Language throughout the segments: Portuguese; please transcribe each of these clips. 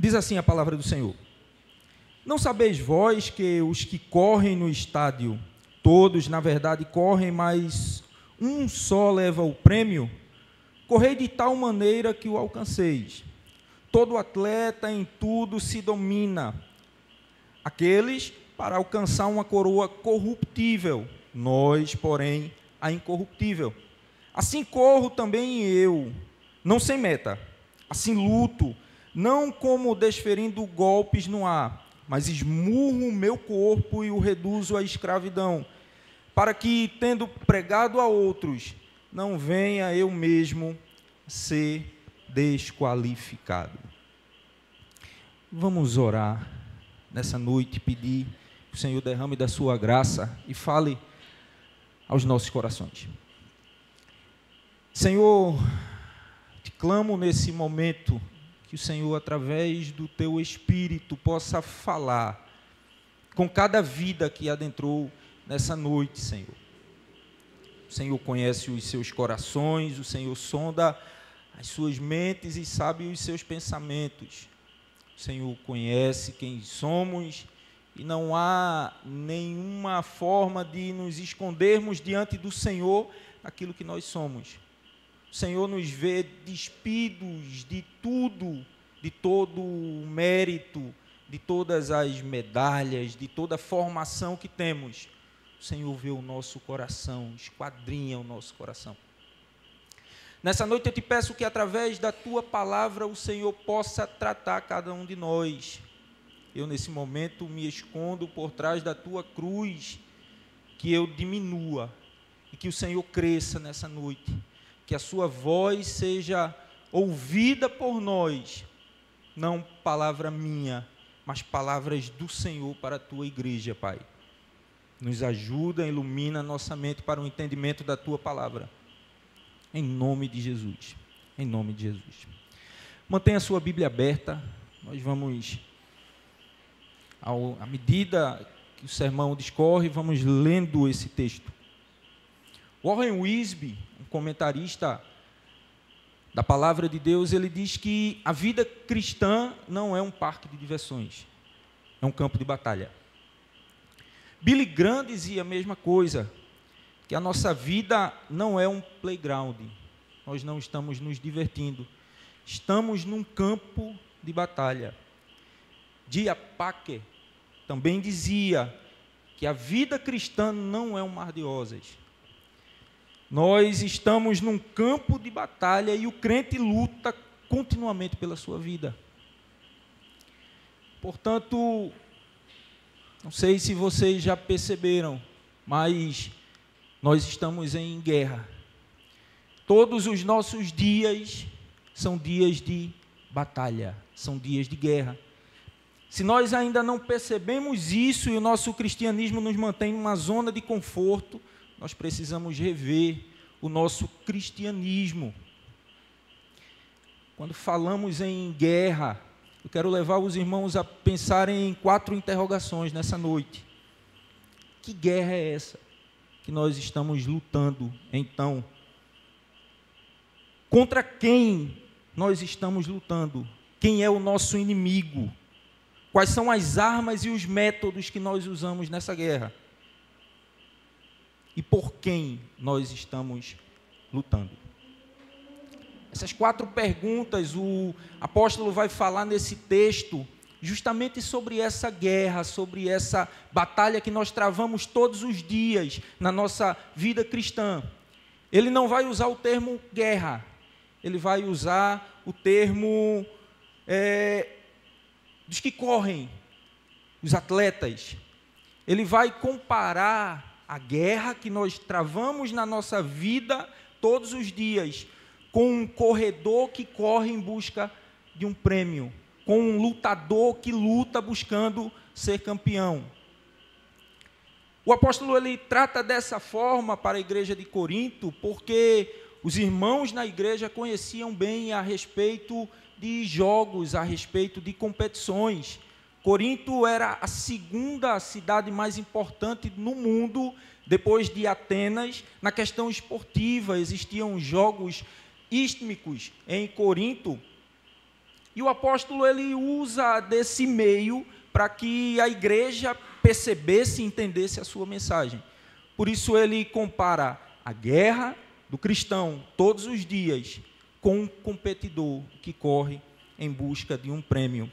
Diz assim a palavra do Senhor: não sabeis vós que os que correm no estádio, todos na verdade correm, mas um só leva o prêmio? Correi de tal maneira que o alcanceis. Todo atleta em tudo se domina. Aqueles para alcançar uma coroa corruptível, nós, porém, a incorruptível. Assim corro também eu, não sem meta. Assim luto, não como desferindo golpes no ar, mas esmurro o meu corpo e o reduzo à escravidão, para que, tendo pregado a outros, não venha eu mesmo ser desqualificado. Vamos orar nessa noite, pedir que o Senhor derrame da sua graça e fale aos nossos corações. Senhor, te clamo nesse momento que o Senhor, através do teu Espírito, possa falar com cada vida que adentrou nessa noite, Senhor. O Senhor conhece os seus corações, o Senhor sonda as suas mentes e sabe os seus pensamentos. O Senhor conhece quem somos e não há nenhuma forma de nos escondermos diante do Senhor aquilo que nós somos. O Senhor nos vê despidos de tudo, de todo o mérito, de todas as medalhas, de toda a formação que temos. O Senhor vê o nosso coração, esquadrinha o nosso coração. Nessa noite eu te peço que através da tua palavra o Senhor possa tratar cada um de nós. Eu nesse momento me escondo por trás da tua cruz, que eu diminua e que o Senhor cresça nessa noite. Que a sua voz seja ouvida por nós, não palavra minha, mas palavras do Senhor para a tua igreja, Pai. Nos ajuda, ilumina nossa mente para o entendimento da tua palavra. Em nome de Jesus. Em nome de Jesus. Mantenha a sua Bíblia aberta. Nós vamos, à medida que o sermão discorre, vamos lendo esse texto. Warren Wiersbe, um comentarista da palavra de Deus, ele diz que a vida cristã não é um parque de diversões, é um campo de batalha. Billy Graham dizia a mesma coisa, que a nossa vida não é um playground, nós não estamos nos divertindo, estamos num campo de batalha. Dia Packer também dizia que a vida cristã não é um mar de rosas. Nós estamos num campo de batalha e o crente luta continuamente pela sua vida. Portanto, não sei se vocês já perceberam, mas nós estamos em guerra. Todos os nossos dias são dias de batalha, são dias de guerra. Se nós ainda não percebemos isso e o nosso cristianismo nos mantém numa zona de conforto, nós precisamos rever o nosso cristianismo. Quando falamos em guerra, eu quero levar os irmãos a pensarem em 4 interrogações nessa noite. Que guerra é essa que nós estamos lutando, então? Contra quem nós estamos lutando? Quem é o nosso inimigo? Quais são as armas e os métodos que nós usamos nessa guerra? E por quem nós estamos lutando? Essas 4 perguntas, o apóstolo vai falar nesse texto justamente sobre essa guerra, sobre essa batalha que nós travamos todos os dias na nossa vida cristã. Ele não vai usar o termo guerra, ele vai usar o termo dos que correm, os atletas. Ele vai comparar a guerra que nós travamos na nossa vida todos os dias, com um corredor que corre em busca de um prêmio, com um lutador que luta buscando ser campeão. O apóstolo ele trata dessa forma para a igreja de Corinto, porque os irmãos na igreja conheciam bem a respeito de jogos, a respeito de competições. Corinto era a segunda cidade mais importante no mundo, depois de Atenas, na questão esportiva. Existiam jogos istmicos em Corinto, E o apóstolo ele usa desse meio para que a igreja percebesse e entendesse a sua mensagem. Por isso ele compara a guerra do cristão todos os dias com um competidor que corre em busca de um prêmio.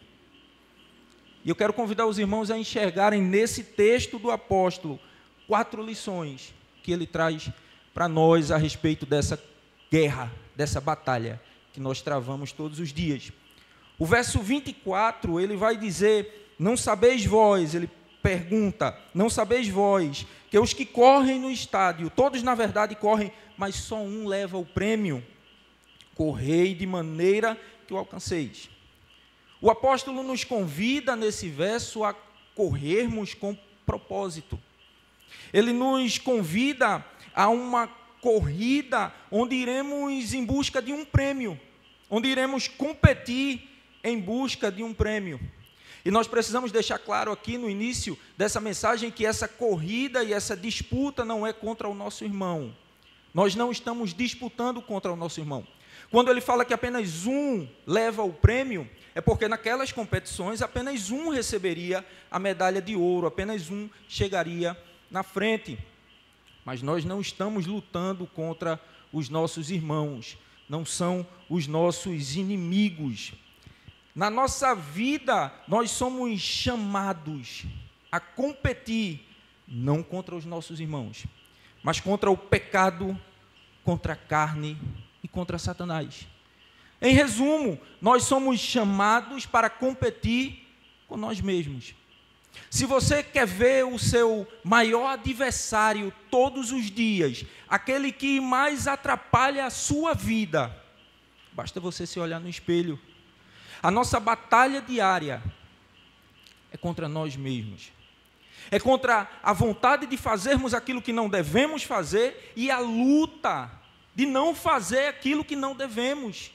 E eu quero convidar os irmãos a enxergarem nesse texto do apóstolo 4 lições que ele traz para nós a respeito dessa guerra, dessa batalha que nós travamos todos os dias. O verso 24, ele vai dizer, não sabeis vós, ele pergunta, não sabeis vós, que os que correm no estádio, todos na verdade correm, mas só um leva o prêmio. Correi de maneira que o alcanceis. O apóstolo nos convida nesse verso a corrermos com propósito. Ele nos convida a uma corrida onde iremos em busca de um prêmio, onde iremos competir em busca de um prêmio. E nós precisamos deixar claro aqui no início dessa mensagem que essa corrida e essa disputa não é contra o nosso irmão. Nós não estamos disputando contra o nosso irmão. Quando ele fala que apenas um leva o prêmio, é porque naquelas competições apenas um receberia a medalha de ouro, apenas um chegaria na frente. Mas nós não estamos lutando contra os nossos irmãos, não são os nossos inimigos. Na nossa vida, nós somos chamados a competir, não contra os nossos irmãos, mas contra o pecado, contra a carne e contra Satanás. Em resumo, nós somos chamados para competir com nós mesmos. Se você quer ver o seu maior adversário todos os dias, aquele que mais atrapalha a sua vida, basta você se olhar no espelho. A nossa batalha diária é contra nós mesmos. É contra a vontade de fazermos aquilo que não devemos fazer e a luta de não fazer aquilo que não devemos.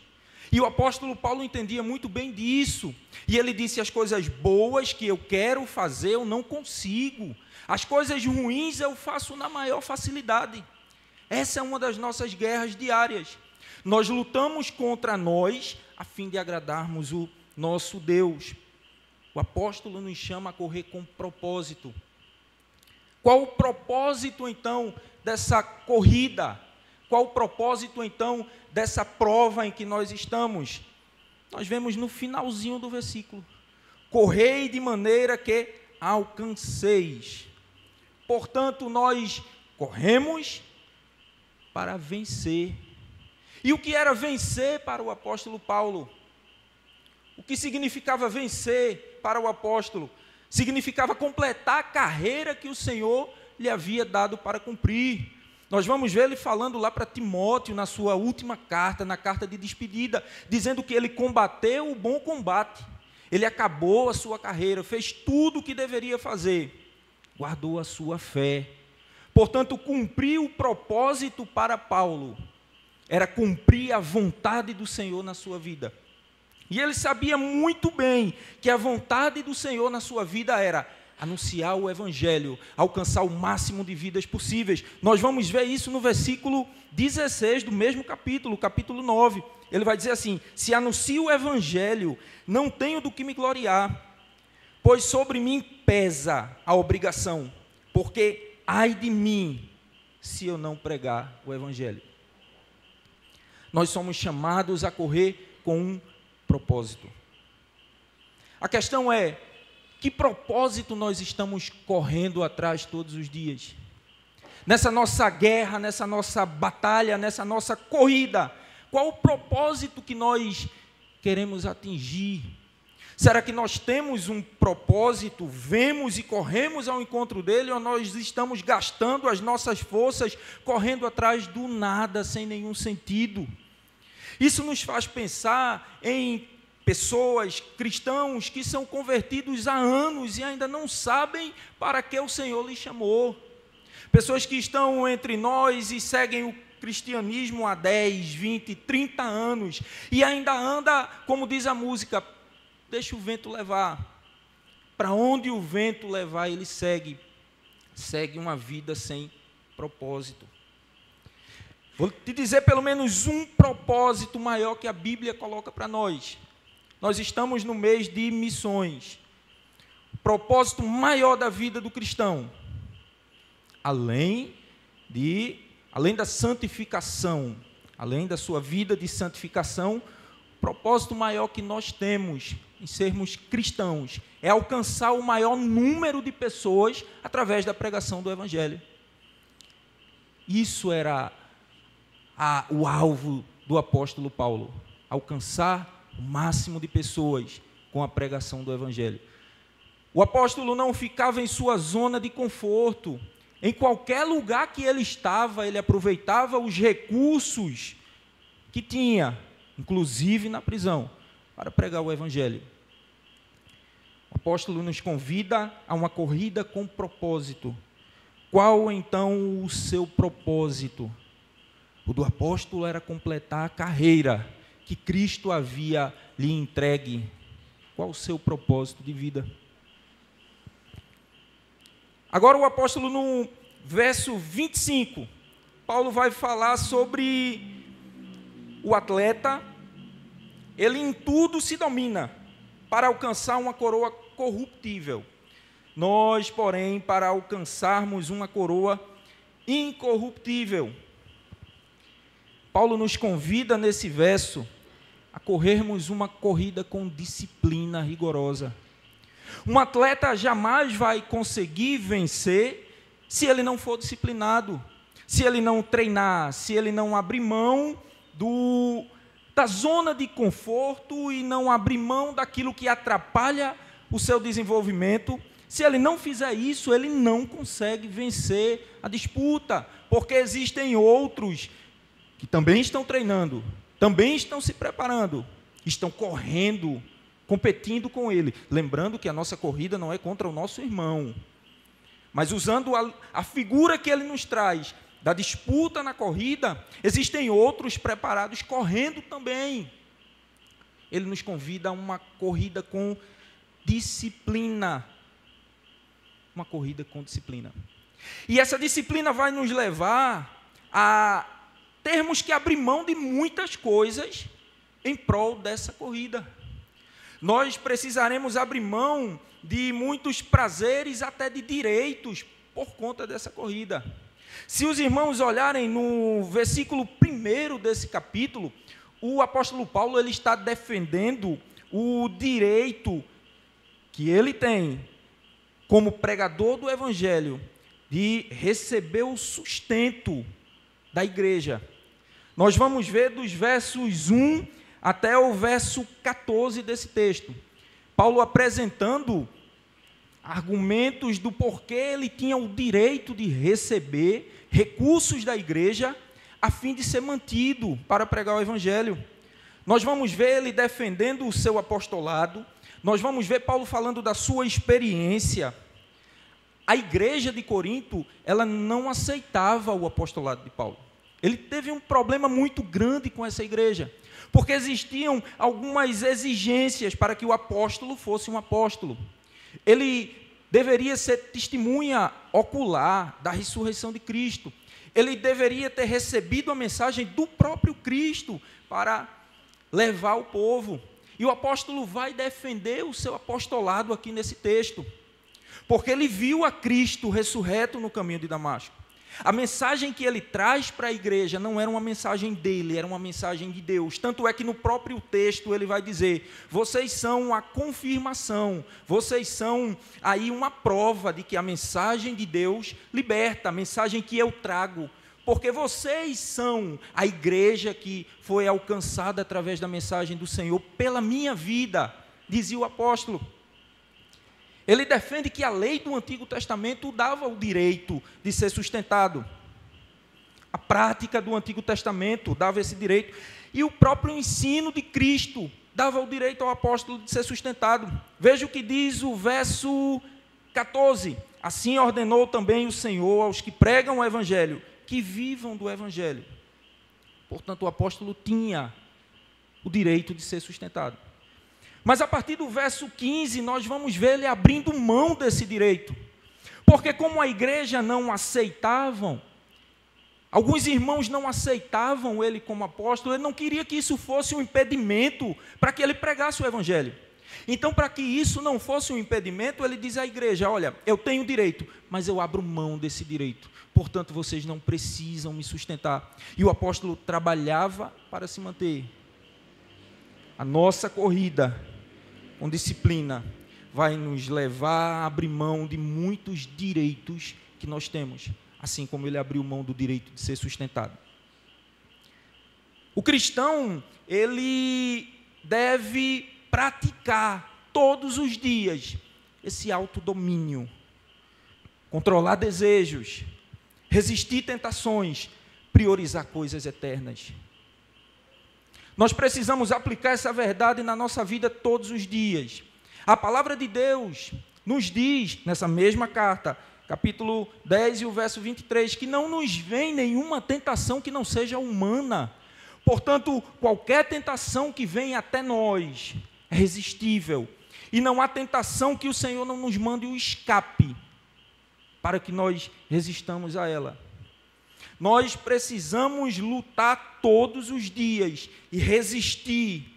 E o apóstolo Paulo entendia muito bem disso. E ele disse, as coisas boas que eu quero fazer, eu não consigo. As coisas ruins eu faço na maior facilidade. Essa é uma das nossas guerras diárias. Nós lutamos contra nós a fim de agradarmos o nosso Deus. O apóstolo nos chama a correr com propósito. Qual o propósito, então, dessa corrida? Qual o propósito, então, dessa prova em que nós estamos? Nós vemos no finalzinho do versículo. Correi de maneira que alcanceis. Portanto, nós corremos para vencer. E o que era vencer para o apóstolo Paulo? O que significava vencer para o apóstolo? Significava completar a carreira que o Senhor lhe havia dado para cumprir. Nós vamos ver ele falando lá para Timóteo, na sua última carta, na carta de despedida, dizendo que ele combateu o bom combate. Ele acabou a sua carreira, fez tudo o que deveria fazer, guardou a sua fé. Portanto, cumprir o propósito para Paulo era cumprir a vontade do Senhor na sua vida. E ele sabia muito bem que a vontade do Senhor na sua vida era anunciar o Evangelho, alcançar o máximo de vidas possíveis. Nós vamos ver isso no versículo 16 do mesmo capítulo, capítulo 9. Ele vai dizer assim, se anuncio o Evangelho, não tenho do que me gloriar, pois sobre mim pesa a obrigação, porque ai de mim, se eu não pregar o Evangelho. Nós somos chamados a correr com um propósito. A questão é, que propósito nós estamos correndo atrás todos os dias? Nessa nossa guerra, nessa nossa batalha, nessa nossa corrida, qual o propósito que nós queremos atingir? Será que nós temos um propósito, vemos e corremos ao encontro dele, ou nós estamos gastando as nossas forças, correndo atrás do nada, sem nenhum sentido? Isso nos faz pensar em pessoas, cristãos, que são convertidos há anos e ainda não sabem para que o Senhor lhes chamou. Pessoas que estão entre nós e seguem o cristianismo há 10, 20, 30 anos e ainda anda, como diz a música, deixa o vento levar. Para onde o vento levar, ele segue uma vida sem propósito. Vou te dizer pelo menos um propósito maior que a Bíblia coloca para nós. nós estamos no mês de missões. O propósito maior da vida do cristão, além da santificação, além da sua vida de santificação, o propósito maior que nós temos em sermos cristãos é alcançar o maior número de pessoas através da pregação do Evangelho. Isso era o alvo do apóstolo Paulo, alcançar o máximo de pessoas com a pregação do Evangelho. O apóstolo não ficava em sua zona de conforto. Em qualquer lugar que ele estava, ele aproveitava os recursos que tinha, inclusive na prisão, para pregar o Evangelho. O apóstolo nos convida a uma corrida com propósito. Qual, então, o seu propósito? O do apóstolo era completar a carreira que Cristo havia lhe entregue. Qual o seu propósito de vida? Agora o apóstolo, no verso 25, Paulo vai falar sobre o atleta. Ele em tudo se domina para alcançar uma coroa corruptível. Nós, porém, para alcançarmos uma coroa incorruptível. Paulo nos convida nesse verso a corrermos uma corrida com disciplina rigorosa. Um atleta jamais vai conseguir vencer se ele não for disciplinado, se ele não treinar, se ele não abrir mão da zona de conforto e não abrir mão daquilo que atrapalha o seu desenvolvimento. Se ele não fizer isso, ele não consegue vencer a disputa, porque existem outros que também estão treinando, também estão se preparando, estão correndo, competindo com ele. Lembrando que a nossa corrida não é contra o nosso irmão, mas usando a figura que ele nos traz, da disputa na corrida, existem outros preparados correndo também. Ele nos convida a uma corrida com disciplina. Uma corrida com disciplina. E essa disciplina vai nos levar a termos que abrir mão de muitas coisas em prol dessa corrida. Nós precisaremos abrir mão de muitos prazeres, até de direitos, por conta dessa corrida. Se os irmãos olharem no versículo 1 desse capítulo, o apóstolo Paulo ele está defendendo o direito que ele tem, como pregador do Evangelho, de receber o sustento da igreja. Nós vamos ver dos versos 1 até o verso 14 desse texto. Paulo apresentando argumentos do porquê ele tinha o direito de receber recursos da igreja a fim de ser mantido para pregar o Evangelho. Nós vamos ver ele defendendo o seu apostolado, nós vamos ver Paulo falando da sua experiência. A igreja de Corinto, ela não aceitava o apostolado de Paulo. Ele teve um problema muito grande com essa igreja, porque existiam algumas exigências para que o apóstolo fosse um apóstolo. Ele deveria ser testemunha ocular da ressurreição de Cristo. Ele deveria ter recebido a mensagem do próprio Cristo para levar o povo. E o apóstolo vai defender o seu apostolado aqui nesse texto, porque ele viu a Cristo ressurreto no caminho de Damasco. A mensagem que ele traz para a igreja não era uma mensagem dele, era uma mensagem de Deus. Tanto é que no próprio texto ele vai dizer: vocês são a confirmação, vocês são aí uma prova de que a mensagem de Deus liberta, a mensagem que eu trago, porque vocês são a igreja que foi alcançada através da mensagem do Senhor pela minha vida, dizia o apóstolo. Ele defende que a lei do Antigo Testamento dava o direito de ser sustentado. A prática do Antigo Testamento dava esse direito. E o próprio ensino de Cristo dava o direito ao apóstolo de ser sustentado. Veja o que diz o verso 14. Assim ordenou também o Senhor aos que pregam o Evangelho, que vivam do Evangelho. Portanto, o apóstolo tinha o direito de ser sustentado. Mas a partir do verso 15, nós vamos ver ele abrindo mão desse direito. Porque como a igreja não aceitavam Alguns irmãos não aceitavam ele como apóstolo, ele não queria que isso fosse um impedimento para que ele pregasse o evangelho. Então, para que isso não fosse um impedimento, ele diz à igreja: olha, eu tenho direito, mas eu abro mão desse direito, portanto, vocês não precisam me sustentar. E o apóstolo trabalhava para se manter. A nossa corrida com disciplina vai nos levar a abrir mão de muitos direitos que nós temos, assim como ele abriu mão do direito de ser sustentado. O cristão, ele deve praticar todos os dias esse autodomínio, controlar desejos, resistir tentações, priorizar coisas eternas. Nós precisamos aplicar essa verdade na nossa vida todos os dias. A palavra de Deus nos diz, nessa mesma carta, capítulo 10 e o verso 23, que não nos vem nenhuma tentação que não seja humana. Portanto, qualquer tentação que venha até nós é resistível. E não há tentação que o Senhor não nos mande o escape para que nós resistamos a ela. Nós precisamos lutar todos os dias e resistir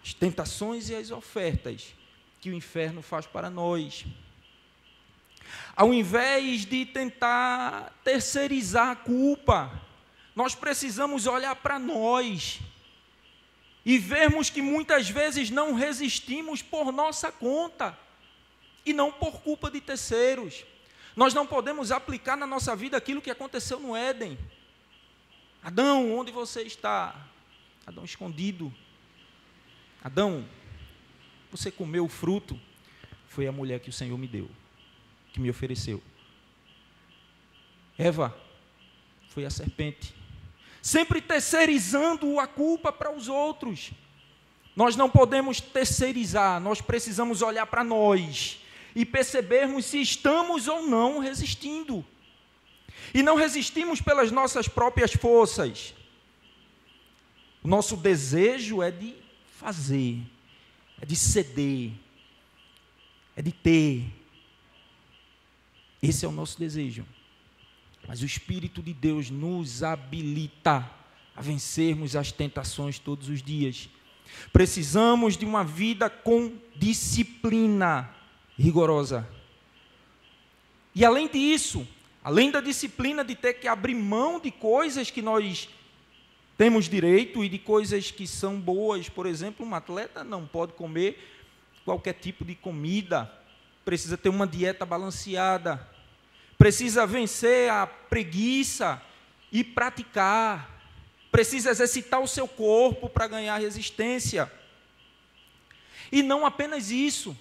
às tentações e às ofertas que o inferno faz para nós. Ao invés de tentar terceirizar a culpa, nós precisamos olhar para nós e vermos que muitas vezes não resistimos por nossa conta e não por culpa de terceiros. Nós não podemos aplicar na nossa vida aquilo que aconteceu no Éden. Adão, onde você está? Adão escondido. Adão, você comeu o fruto? Foi a mulher que o Senhor me deu, que me ofereceu. Eva, foi a serpente. Sempre terceirizando a culpa para os outros. Nós não podemos terceirizar, nós precisamos olhar para nós e percebermos se estamos ou não resistindo. E não resistimos pelas nossas próprias forças. O nosso desejo é de fazer, é de ceder, é de ter. Esse é o nosso desejo. Mas o Espírito de Deus nos habilita a vencermos as tentações todos os dias. Precisamos de uma vida com disciplina rigorosa. E além disso, além da disciplina de ter que abrir mão de coisas que nós temos direito e de coisas que são boas, por exemplo, um atleta não pode comer qualquer tipo de comida, precisa ter uma dieta balanceada, precisa vencer a preguiça e praticar, precisa exercitar o seu corpo para ganhar resistência. E não apenas isso,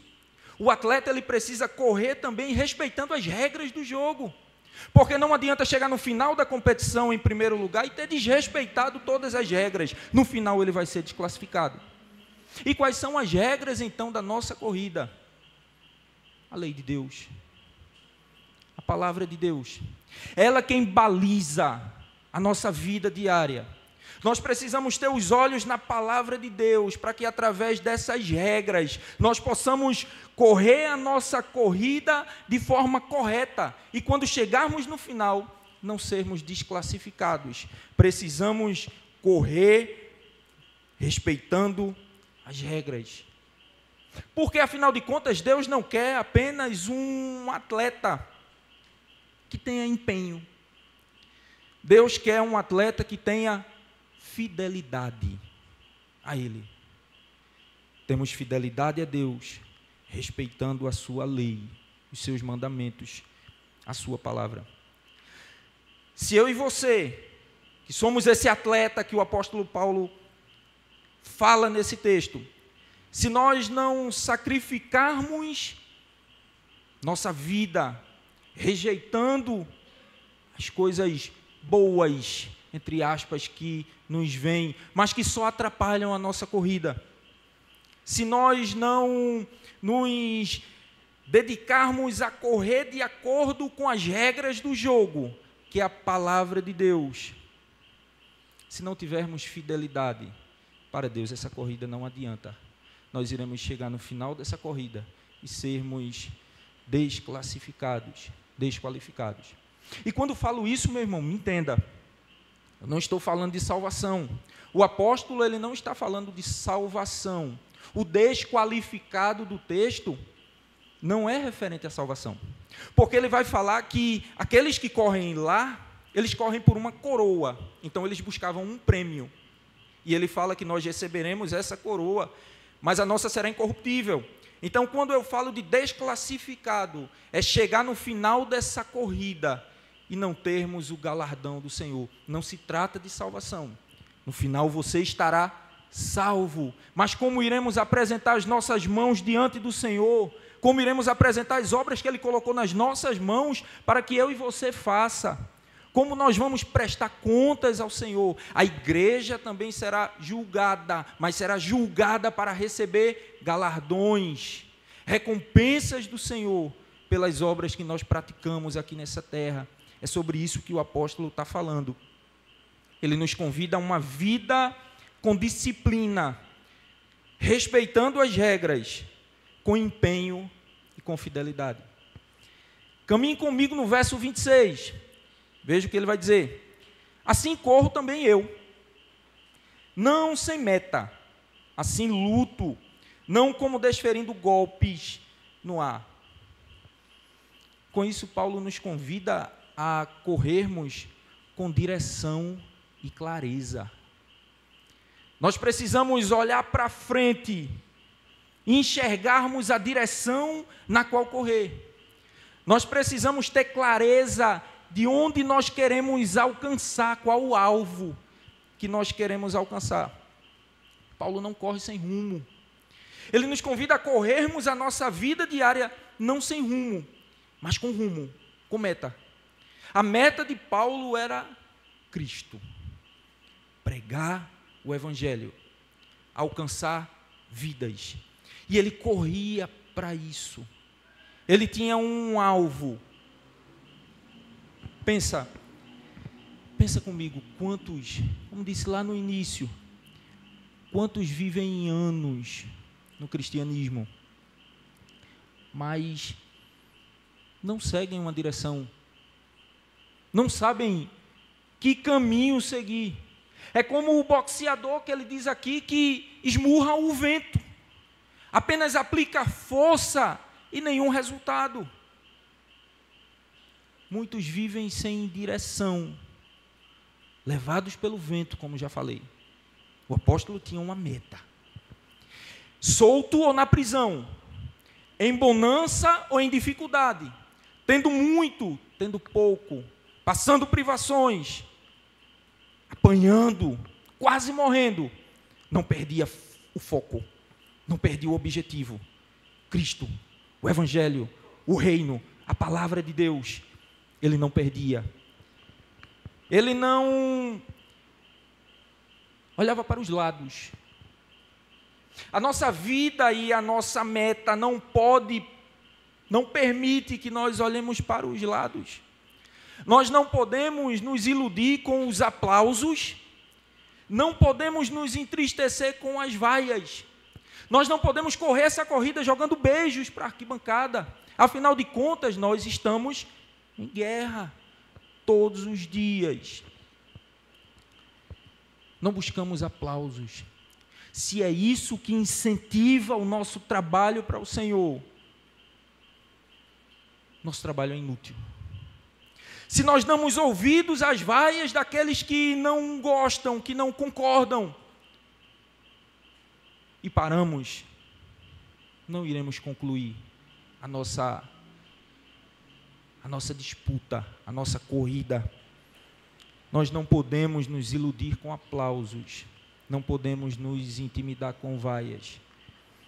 o atleta ele precisa correr também respeitando as regras do jogo, porque não adianta chegar no final da competição em primeiro lugar e ter desrespeitado todas as regras, no final ele vai ser desclassificado. E quais são as regras então da nossa corrida? A lei de Deus, a palavra de Deus, ela quem baliza a nossa vida diária. Nós precisamos ter os olhos na palavra de Deus, para que através dessas regras, nós possamos correr a nossa corrida de forma correta, e quando chegarmos no final, não sermos desclassificados. Precisamos correr respeitando as regras. Porque, afinal de contas, Deus não quer apenas um atleta que tenha empenho. Deus quer um atleta que tenha fidelidade a Ele. Temos fidelidade a Deus, respeitando a sua lei, os seus mandamentos, a sua palavra. Se eu e você, que somos esse atleta que o apóstolo Paulo fala nesse texto, se nós não sacrificarmos nossa vida, rejeitando as coisas boas, entre aspas, que nos vêm, mas que só atrapalham a nossa corrida, se nós não nos dedicarmos a correr de acordo com as regras do jogo, que é a palavra de Deus, se não tivermos fidelidade para Deus, essa corrida não adianta. Nós iremos chegar no final dessa corrida e sermos desqualificados. E quando falo isso, meu irmão, me entenda, Eu não estou falando de salvação. O apóstolo, ele não está falando de salvação. O desqualificado do texto não é referente à salvação. Porque ele vai falar que aqueles que correm lá, eles correm por uma coroa. Então, eles buscavam um prêmio. E ele fala que nós receberemos essa coroa, mas a nossa será incorruptível. Então, quando eu falo de desclassificado, é chegar no final dessa corrida e não termos o galardão do Senhor. Não se trata de salvação. No final você estará salvo. Mas como iremos apresentar as nossas mãos diante do Senhor? Como iremos apresentar as obras que Ele colocou nas nossas mãos para que eu e você faça? Como nós vamos prestar contas ao Senhor? A igreja também será julgada, mas será julgada para receber galardões, recompensas do Senhor pelas obras que nós praticamos aqui nessa terra. É sobre isso que o apóstolo está falando. Ele nos convida a uma vida com disciplina, respeitando as regras, com empenho e com fidelidade. Caminhe comigo no verso 26. Veja o que ele vai dizer. Assim corro também eu, não sem meta, assim luto, não como desferindo golpes no ar. Com isso, Paulo nos convida a corrermos com direção e clareza. Nós precisamos olhar para frente e enxergarmos a direção na qual correr. Nós precisamos ter clareza de onde nós queremos alcançar, qual o alvo que nós queremos alcançar. Paulo não corre sem rumo. Ele nos convida a corrermos a nossa vida diária, não sem rumo, mas com rumo, com meta. A meta de Paulo era Cristo. Pregar o Evangelho, alcançar vidas. E ele corria para isso. Ele tinha um alvo. Pensa comigo, quantos, como disse lá no início, quantos vivem anos no cristianismo, mas não seguem uma direção, não sabem que caminho seguir. É como o boxeador que ele diz aqui, que esmurra o vento, apenas aplica força e nenhum resultado. Muitos vivem sem direção, levados pelo vento, como já falei. O apóstolo tinha uma meta. Solto ou na prisão, em bonança ou em dificuldade, tendo muito, tendo pouco, passando privações, apanhando, quase morrendo, não perdia o foco, não perdia o objetivo. Cristo, o Evangelho, o reino, a palavra de Deus, ele não perdia. Ele não olhava para os lados. A nossa vida e a nossa meta não permite que nós olhemos para os lados. Nós não podemos nos iludir com os aplausos, não podemos nos entristecer com as vaias. Nós não podemos correr essa corrida jogando beijos para a arquibancada. Afinal de contas, nós estamos em guerra todos os dias. Não buscamos aplausos. Se é isso que incentiva o nosso trabalho para o Senhor, nosso trabalho é inútil. Se nós damos ouvidos às vaias daqueles que não gostam, que não concordam, e paramos, não iremos concluir a nossa disputa, a nossa corrida. Nós não podemos nos iludir com aplausos, não podemos nos intimidar com vaias.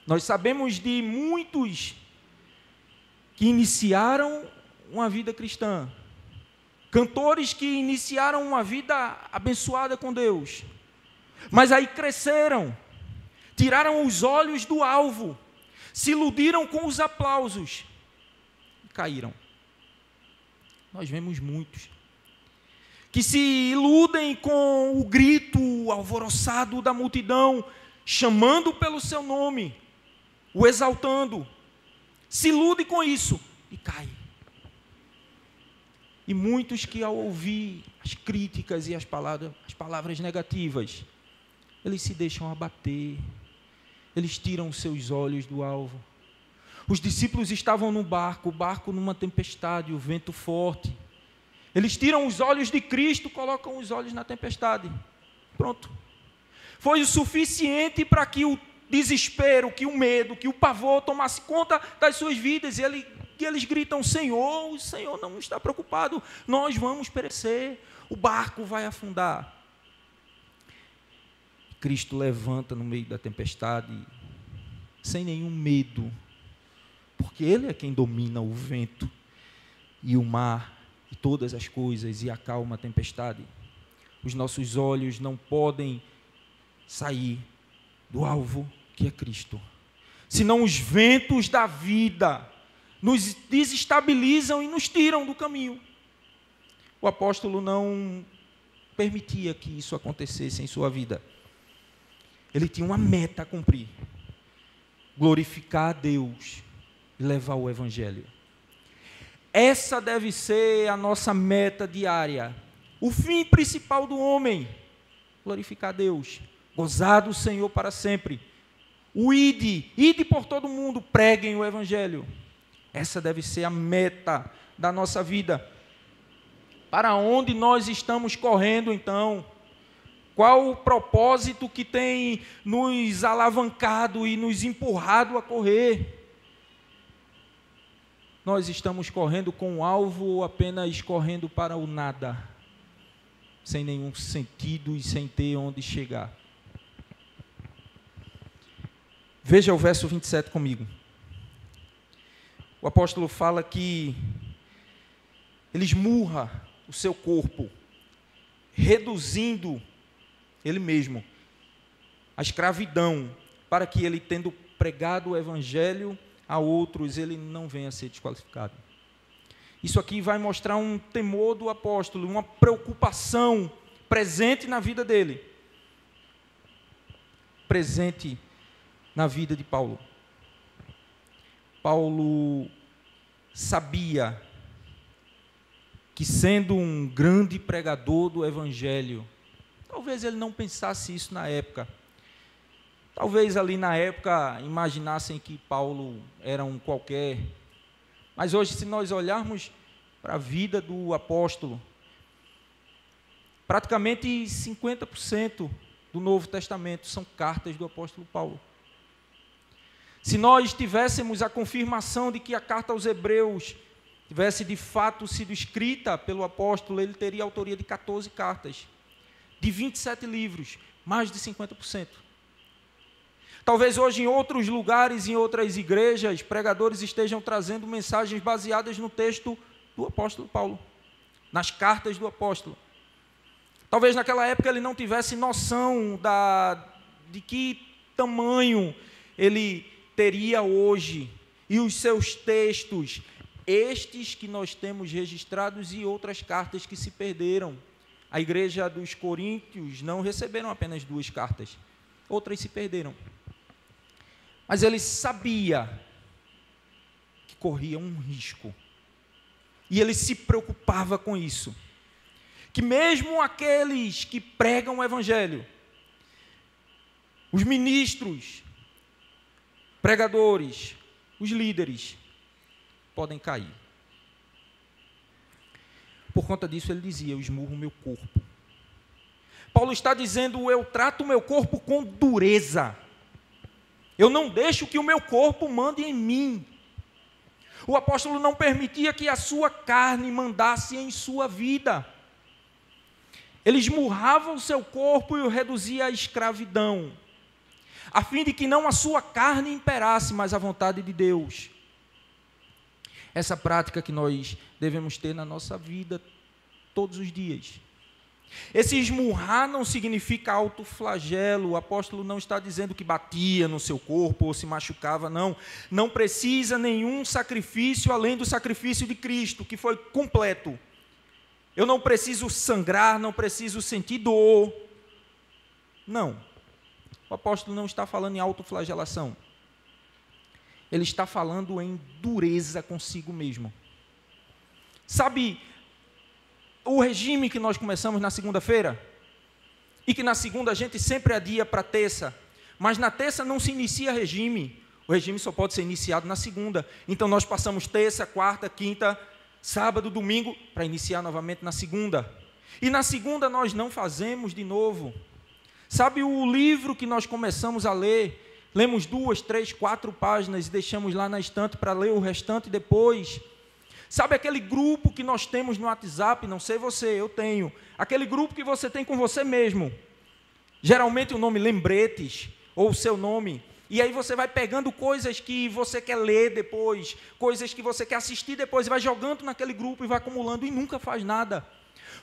Nós sabemos de muitos que iniciaram uma vida cristã, cantores que iniciaram uma vida abençoada com Deus, mas aí cresceram, tiraram os olhos do alvo, se iludiram com os aplausos e caíram. Nós vemos muitos que se iludem com o grito alvoroçado da multidão, chamando pelo seu nome, o exaltando, se ilude com isso e cai. E muitos que ao ouvir as críticas e as palavras negativas, eles se deixam abater, eles tiram os seus olhos do alvo. Os discípulos estavam no barco, o barco numa tempestade, o vento forte. Eles tiram os olhos de Cristo, colocam os olhos na tempestade. Pronto. Foi o suficiente para que o desespero, que o medo, que o pavor tomasse conta das suas vidas. E eles gritam: Senhor, o Senhor não está preocupado, nós vamos perecer, o barco vai afundar. Cristo levanta no meio da tempestade, sem nenhum medo, porque Ele é quem domina o vento e o mar e todas as coisas, e acalma a tempestade. Os nossos olhos não podem sair do alvo que é Cristo, senão os ventos da vida nos desestabilizam e nos tiram do caminho. O apóstolo não permitia que isso acontecesse em sua vida. Ele tinha uma meta a cumprir: glorificar a Deus e levar o Evangelho. Essa deve ser a nossa meta diária. O fim principal do homem: glorificar a Deus, gozar do Senhor para sempre. O ide por todo mundo, preguem o Evangelho. Essa deve ser a meta da nossa vida. Para onde nós estamos correndo, então? Qual o propósito que tem nos alavancado e nos empurrado a correr? Nós estamos correndo com o alvo ou apenas correndo para o nada, sem nenhum sentido e sem ter onde chegar? Veja o verso 27 comigo. O apóstolo fala que ele esmurra o seu corpo, reduzindo ele mesmo a escravidão, para que ele, tendo pregado o Evangelho a outros, ele não venha a ser desqualificado. Isso aqui vai mostrar um temor do apóstolo, uma preocupação presente na vida dele, presente na vida de Paulo. Paulo sabia que, sendo um grande pregador do Evangelho, talvez ele não pensasse isso na época. Talvez ali na época imaginassem que Paulo era um qualquer. Mas hoje, se nós olharmos para a vida do apóstolo, praticamente 50% do Novo Testamento são cartas do apóstolo Paulo. Se nós tivéssemos a confirmação de que a carta aos Hebreus tivesse de fato sido escrita pelo apóstolo, ele teria autoria de 14 cartas, de 27 livros, mais de 50%. Talvez hoje em outros lugares, em outras igrejas, pregadores estejam trazendo mensagens baseadas no texto do apóstolo Paulo, nas cartas do apóstolo. Talvez naquela época ele não tivesse noção de que tamanho ele teria hoje, e os seus textos, estes que nós temos registrados e outras cartas que se perderam. A igreja dos Coríntios não receberam apenas 2 cartas, outras se perderam. Mas ele sabia que corria um risco, e ele se preocupava com isso, que mesmo aqueles que pregam o Evangelho, os ministros, pregadores, os líderes, podem cair. Por conta disso ele dizia: eu esmurro o meu corpo. Paulo está dizendo: eu trato o meu corpo com dureza. Eu não deixo que o meu corpo mande em mim. O apóstolo não permitia que a sua carne mandasse em sua vida. Ele esmurrava o seu corpo e o reduzia à escravidão, a fim de que não a sua carne imperasse, mas a vontade de Deus. Essa prática que nós devemos ter na nossa vida todos os dias. Esse esmurrar não significa autoflagelo. O apóstolo não está dizendo que batia no seu corpo ou se machucava, não. Não precisa nenhum sacrifício além do sacrifício de Cristo, que foi completo. Eu não preciso sangrar, não preciso sentir dor. Não. O apóstolo não está falando em autoflagelação. Ele está falando em dureza consigo mesmo. Sabe, o regime que nós começamos na segunda-feira? E que na segunda a gente sempre adia para terça. Mas na terça não se inicia regime. O regime só pode ser iniciado na segunda. Então nós passamos terça, quarta, quinta, sábado, domingo, para iniciar novamente na segunda. E na segunda nós não fazemos de novo. Sabe o livro que nós começamos a ler? Lemos 2, 3, 4 páginas e deixamos lá na estante para ler o restante depois. Sabe aquele grupo que nós temos no WhatsApp? Não sei você, eu tenho. Aquele grupo que você tem com você mesmo. Geralmente o nome lembretes, ou o seu nome. E aí você vai pegando coisas que você quer ler depois, coisas que você quer assistir depois, e vai jogando naquele grupo e vai acumulando e nunca faz nada.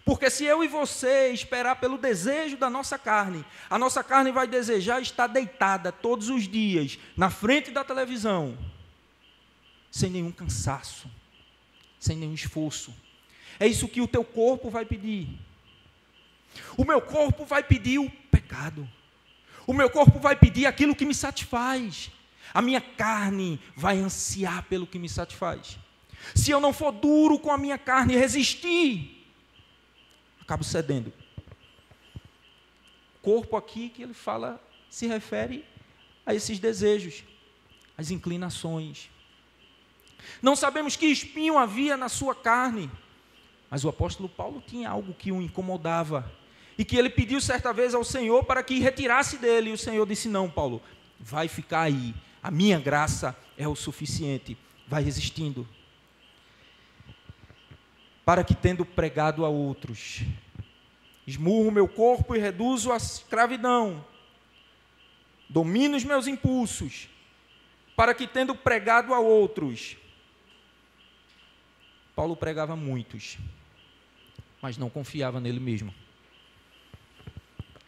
Porque se eu e você esperar pelo desejo da nossa carne, a nossa carne vai desejar estar deitada todos os dias, na frente da televisão, sem nenhum cansaço, sem nenhum esforço. É isso que o teu corpo vai pedir. O meu corpo vai pedir o pecado. O meu corpo vai pedir aquilo que me satisfaz. A minha carne vai ansiar pelo que me satisfaz. Se eu não for duro com a minha carne e resistir, acabo cedendo. Corpo aqui que ele fala, se refere a esses desejos, as inclinações. Não sabemos que espinho havia na sua carne, mas o apóstolo Paulo tinha algo que o incomodava, e que ele pediu certa vez ao Senhor para que retirasse dele, e o Senhor disse: não, Paulo, vai ficar aí, a minha graça é o suficiente, vai resistindo. Para que, tendo pregado a outros, esmurro o meu corpo e reduzo a escravidão, domino os meus impulsos, para que, tendo pregado a outros. Paulo pregava a muitos, mas não confiava nele mesmo.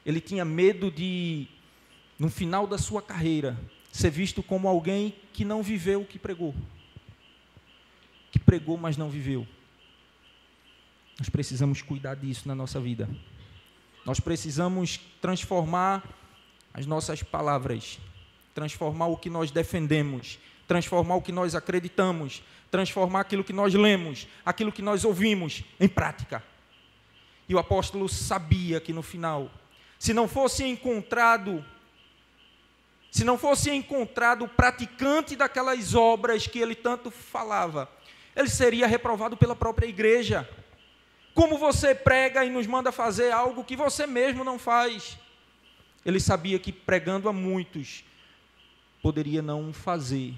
Ele tinha medo de, no final da sua carreira, ser visto como alguém que não viveu o que pregou. Que pregou, mas não viveu. Nós precisamos cuidar disso na nossa vida. Nós precisamos transformar as nossas palavras, transformar o que nós defendemos, transformar o que nós acreditamos, transformar aquilo que nós lemos, aquilo que nós ouvimos em prática. E o apóstolo sabia que no final, se não fosse encontrado o praticante daquelas obras que ele tanto falava, ele seria reprovado pela própria igreja. Como você prega e nos manda fazer algo que você mesmo não faz? Ele sabia que pregando a muitos, poderia não fazer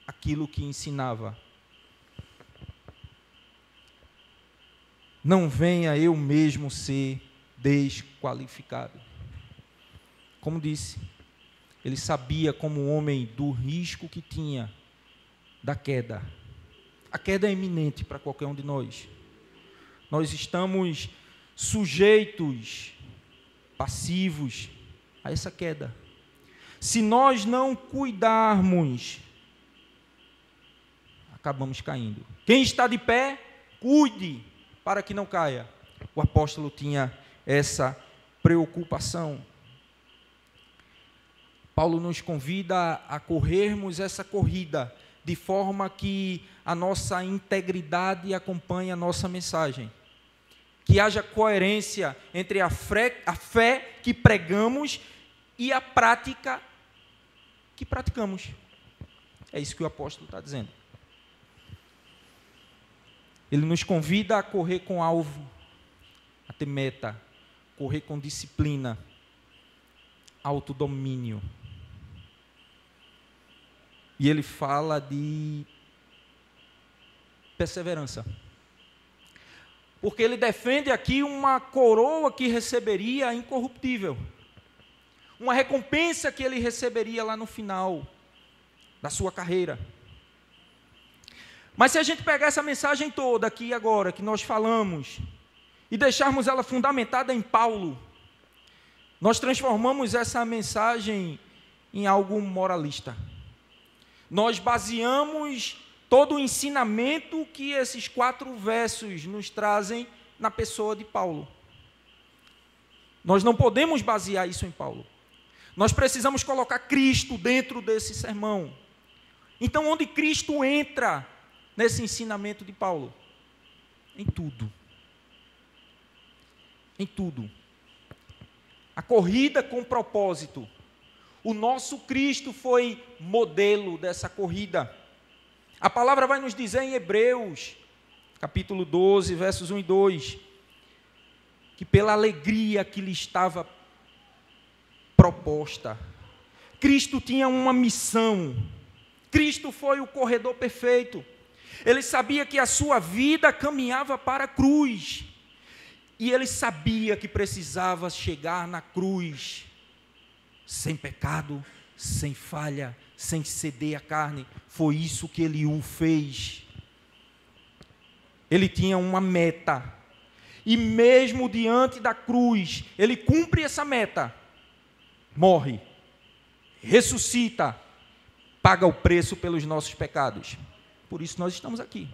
aquilo que ensinava. Não venha eu mesmo ser desqualificado. Como disse, ele sabia como homem do risco que tinha da queda. A queda é iminente para qualquer um de nós. Nós estamos sujeitos, passivos a essa queda. Se nós não cuidarmos, acabamos caindo. Quem está de pé, cuide para que não caia. O apóstolo tinha essa preocupação. Paulo nos convida a corrermos essa corrida de forma que a nossa integridade acompanhe a nossa mensagem. Que haja coerência entre a fé que pregamos e a prática que praticamos. É isso que o apóstolo está dizendo. Ele nos convida a correr com alvo, a ter meta, correr com disciplina, autodomínio. E ele fala de perseverança. Porque ele defende aqui uma coroa que receberia incorruptível. Uma recompensa que ele receberia lá no final da sua carreira. Mas se a gente pegar essa mensagem toda aqui agora, que nós falamos, e deixarmos ela fundamentada em Paulo, nós transformamos essa mensagem em algo moralista. Nós baseamos todo o ensinamento que esses 4 versos nos trazem na pessoa de Paulo. Nós não podemos basear isso em Paulo. Nós precisamos colocar Cristo dentro desse sermão. Então, onde Cristo entra nesse ensinamento de Paulo? Em tudo. em tudo. A corrida com propósito. O nosso Cristo foi modelo dessa corrida. A palavra vai nos dizer em Hebreus, capítulo 12, versos 1 e 2, que pela alegria que lhe estava proposta, Cristo tinha uma missão. Cristo foi o corredor perfeito. Ele sabia que a sua vida caminhava para a cruz. E ele sabia que precisava chegar na cruz sem pecado, sem falha, sem ceder à carne. Foi isso que ele o fez. Ele tinha uma meta. E mesmo diante da cruz, ele cumpre essa meta. Morre, ressuscita, paga o preço pelos nossos pecados. Por isso nós estamos aqui.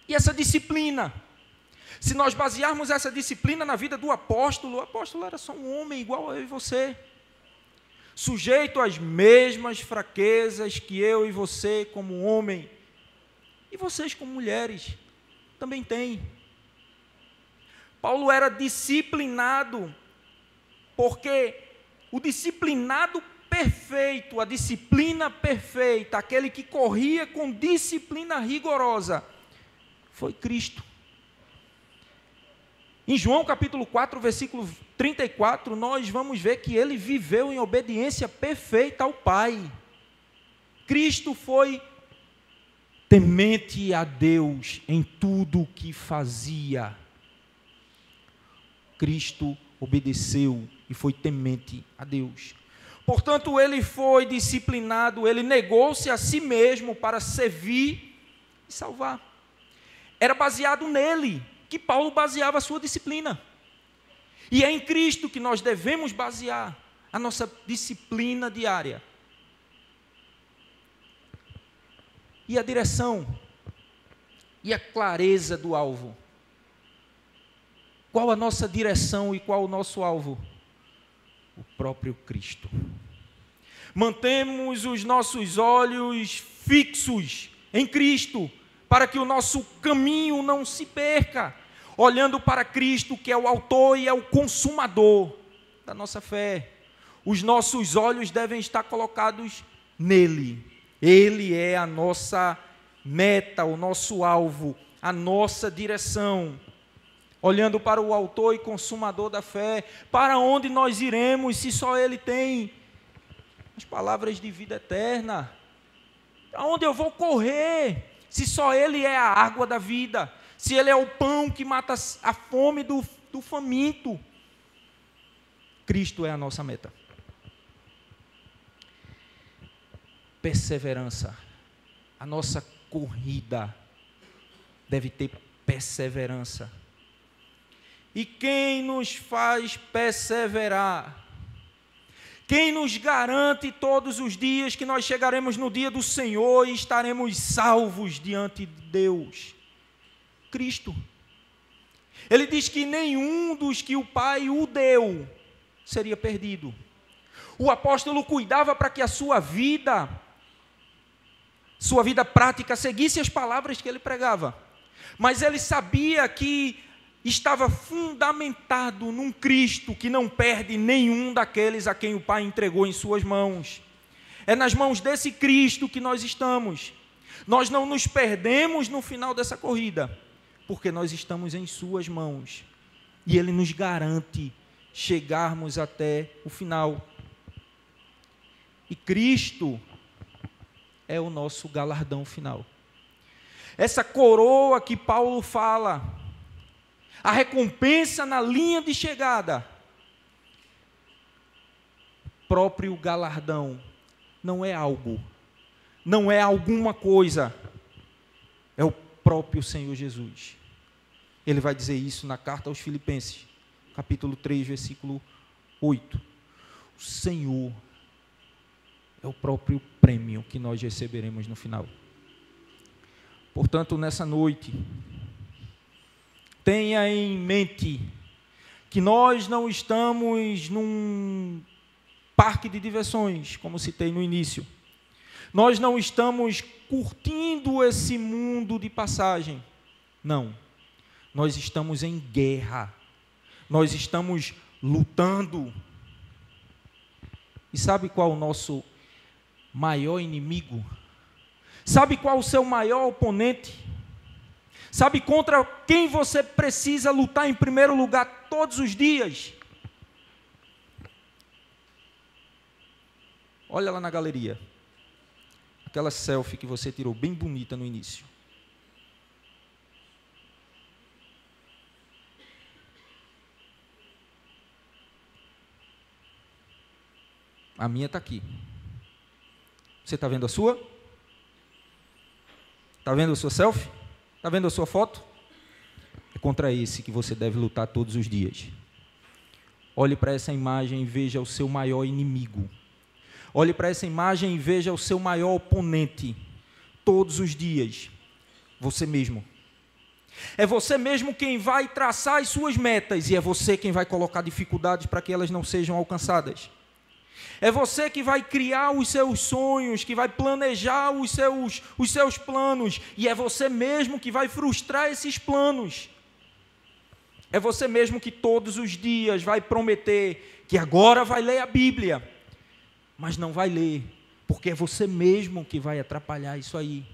E essa disciplina, se nós basearmos essa disciplina na vida do apóstolo, o apóstolo era só um homem igual a eu e você, sujeito às mesmas fraquezas que eu e você como homem, e vocês como mulheres também têm. Paulo era disciplinado, porque o disciplinado perfeito, a disciplina perfeita, aquele que corria com disciplina rigorosa, foi Cristo. Em João capítulo 4, versículo 34, nós vamos ver que ele viveu em obediência perfeita ao Pai. Cristo foi temente a Deus em tudo o que fazia. Cristo obedeceu e foi temente a Deus. Portanto, ele foi disciplinado, ele negou-se a si mesmo para servir e salvar. Era baseado nele que Paulo baseava a sua disciplina. E é em Cristo que nós devemos basear a nossa disciplina diária. E a direção e a clareza do alvo. Qual a nossa direção e qual o nosso alvo? O próprio Cristo. Mantemos os nossos olhos fixos em Cristo, para que o nosso caminho não se perca, olhando para Cristo, que é o autor e é o consumador da nossa fé. Os nossos olhos devem estar colocados nele. Ele é a nossa meta, o nosso alvo, a nossa direção. Olhando para o autor e consumador da fé, para onde nós iremos se só ele tem as palavras de vida eterna? Para onde eu vou correr se só ele é a água da vida? Se ele é o pão que mata a fome do faminto? Cristo é a nossa meta. Perseverança. A nossa corrida deve ter perseverança. E quem nos faz perseverar? Quem nos garante todos os dias que nós chegaremos no dia do Senhor e estaremos salvos diante de Deus? Cristo. Ele diz que nenhum dos que o Pai o deu seria perdido. O apóstolo cuidava para que a sua vida prática seguisse as palavras que ele pregava. Mas ele sabia que estava fundamentado num Cristo que não perde nenhum daqueles a quem o Pai entregou em suas mãos. É nas mãos desse Cristo que nós estamos. Nós não nos perdemos no final dessa corrida, porque nós estamos em suas mãos. E Ele nos garante chegarmos até o final. E Cristo é o nosso galardão final. Essa coroa que Paulo fala, a recompensa na linha de chegada, próprio galardão, não é algo, não é alguma coisa, é o próprio Senhor Jesus. Ele vai dizer isso na carta aos Filipenses, capítulo 3, versículo 8. O Senhor é o próprio prêmio que nós receberemos no final. Portanto, nessa noite, tenha em mente que nós não estamos num parque de diversões, como citei no início. Nós não estamos curtindo esse mundo de passagem. Não. nós estamos em guerra, nós estamos lutando. E sabe qual o nosso maior inimigo? Sabe qual o seu maior oponente? Sabe contra quem você precisa lutar em primeiro lugar todos os dias? Olha lá na galeria, aquela selfie que você tirou bem bonita no início. A minha está aqui. Você está vendo a sua? Está vendo a sua selfie? Está vendo a sua foto? É contra esse que você deve lutar todos os dias. Olhe para essa imagem e veja o seu maior inimigo. Olhe para essa imagem e veja o seu maior oponente. Todos os dias. Você mesmo. É você mesmo quem vai traçar as suas metas e é você quem vai colocar dificuldades para que elas não sejam alcançadas. É você que vai criar os seus sonhos, que vai planejar os seus planos, e é você mesmo que vai frustrar esses planos. É você mesmo que todos os dias vai prometer que agora vai ler a Bíblia, mas não vai ler, porque é você mesmo que vai atrapalhar isso aí.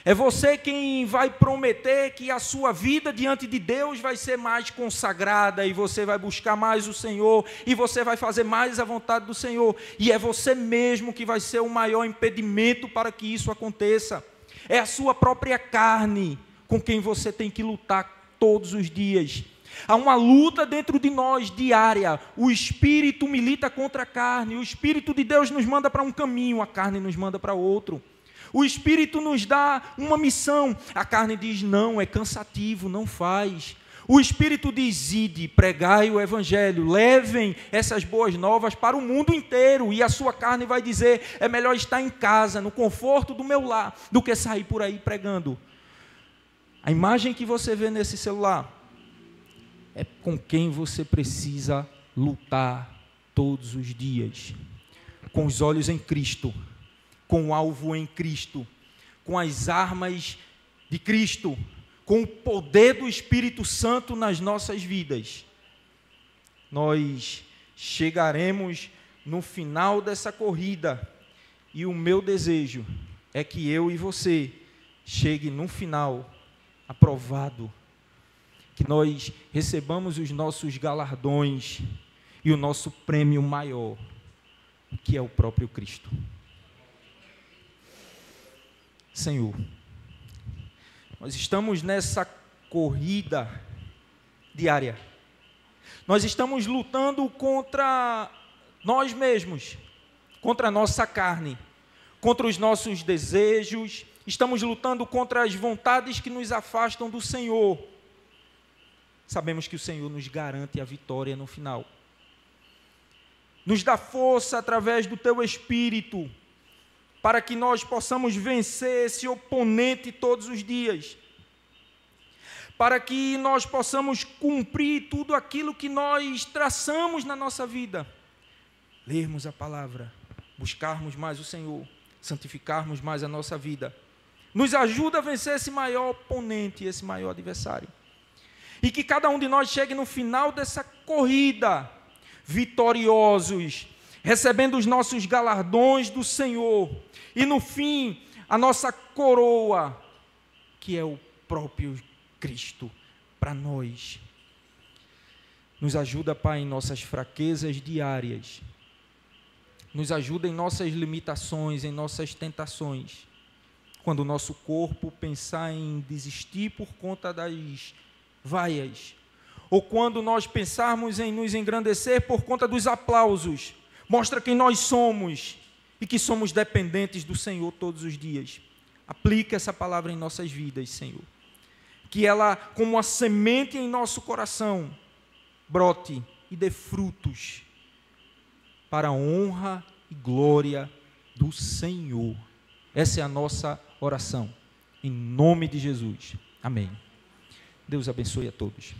É você quem vai prometer que a sua vida diante de Deus vai ser mais consagrada e você vai buscar mais o Senhor e você vai fazer mais a vontade do Senhor. E é você mesmo que vai ser o maior impedimento para que isso aconteça. É a sua própria carne com quem você tem que lutar todos os dias. Há uma luta dentro de nós diária. O Espírito milita contra a carne. O Espírito de Deus nos manda para um caminho, a carne nos manda para outro. O Espírito nos dá uma missão, a carne diz não, é cansativo, não faz. O Espírito diz, ide, pregai o Evangelho, levem essas boas novas para o mundo inteiro, e a sua carne vai dizer, é melhor estar em casa, no conforto do meu lar, do que sair por aí pregando. A imagem que você vê nesse celular é com quem você precisa lutar todos os dias, com os olhos em Cristo, com o alvo em Cristo, com as armas de Cristo, com o poder do Espírito Santo nas nossas vidas. Nós chegaremos no final dessa corrida, e o meu desejo é que eu e você chegue no final aprovado, que nós recebamos os nossos galardões e o nosso prêmio maior, que é o próprio Cristo. Senhor, nós estamos nessa corrida diária, nós estamos lutando contra nós mesmos, contra a nossa carne, contra os nossos desejos, estamos lutando contra as vontades que nos afastam do Senhor. Sabemos que o Senhor nos garante a vitória no final, nos dá força através do Teu Espírito, para que nós possamos vencer esse oponente todos os dias, para que nós possamos cumprir tudo aquilo que nós traçamos na nossa vida, lermos a palavra, buscarmos mais o Senhor, santificarmos mais a nossa vida, nos ajuda a vencer esse maior oponente, esse maior adversário, e que cada um de nós chegue no final dessa corrida, vitoriosos, recebendo os nossos galardões do Senhor, e no fim, a nossa coroa, que é o próprio Cristo para nós. Nos ajuda, Pai, em nossas fraquezas diárias, nos ajuda em nossas limitações, em nossas tentações, quando o nosso corpo pensar em desistir por conta das vaias, ou quando nós pensarmos em nos engrandecer por conta dos aplausos. Mostra quem nós somos e que somos dependentes do Senhor todos os dias. Aplica essa palavra em nossas vidas, Senhor. Que ela, como uma semente em nosso coração, brote e dê frutos para a honra e glória do Senhor. Essa é a nossa oração. Em nome de Jesus. Amém. Deus abençoe a todos.